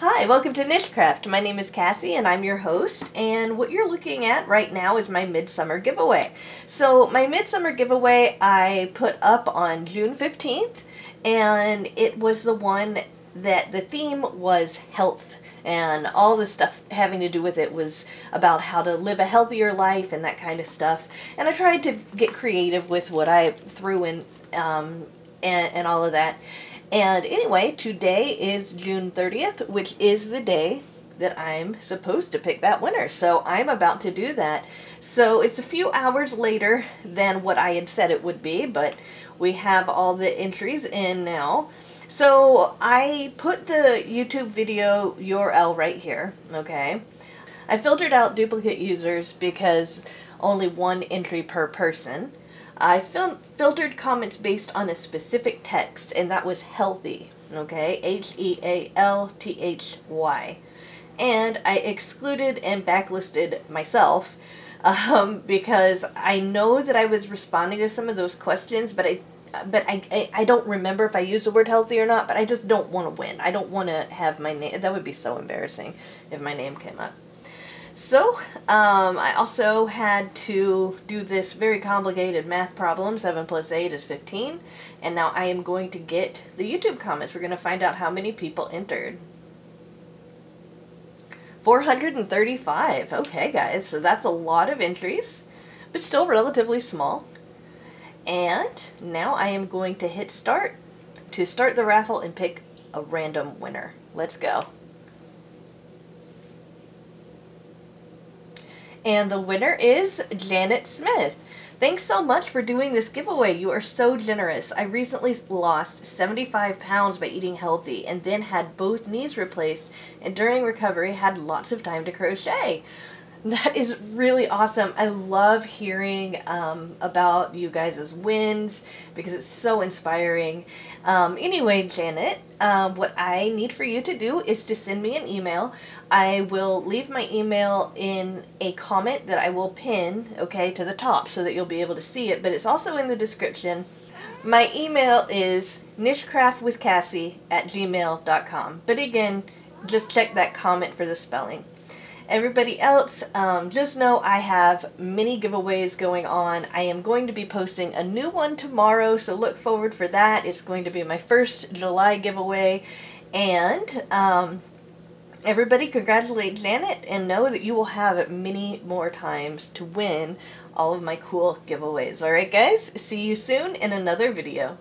Hi, welcome to Nichecraft. My name is Kassi and I'm your host, and what you're looking at right now is my Midsummer giveaway. So my Midsummer giveaway I put up on June 15th, and it was the one that the theme was health, and all the stuff having to do with it was about how to live a healthier life and that kind of stuff. And I tried to get creative with what I threw in and all of that. And anyway, today is June 30th, which is the day that I'm supposed to pick that winner. So I'm about to do that. So it's a few hours later than what I had said it would be, but we have all the entries in now. So I put the YouTube video URL right here, okay? I filtered out duplicate users because only one entry per person. I filtered comments based on a specific text, and that was healthy, okay? H-E-A-L-T-H-Y. And I excluded and backlisted myself because I know that I was responding to some of those questions, but I don't remember if I used the word healthy or not, but I just don't want to win. I don't want to have my name. That would be so embarrassing if my name came up. So, I also had to do this very complicated math problem. 7 plus 8 is 15. And now I am going to get the YouTube comments. We're going to find out how many people entered. 435. Okay, guys. So that's a lot of entries, but still relatively small. And now I am going to hit start to start the raffle and pick a random winner. Let's go. And the winner is Janet Smith. Thanks so much for doing this giveaway. You are so generous. I recently lost 75 pounds by eating healthy and then had both knees replaced, and during recovery had lots of time to crochet. That is really awesome. I love hearing about you guys' wins because it's so inspiring. Anyway, Janet, what I need for you to do is to send me an email. I will leave my email in a comment that I will pin, okay, to the top so that you'll be able to see it, but it's also in the description. My email is nichecraftwithkassi@gmail.com. But again, just check that comment for the spelling. Everybody else, just know I have many giveaways going on. I am going to be posting a new one tomorrow, so look forward for that. It's going to be my first July giveaway. And everybody congratulate Janet and know that you will have many more times to win all of my cool giveaways. Alright guys, see you soon in another video.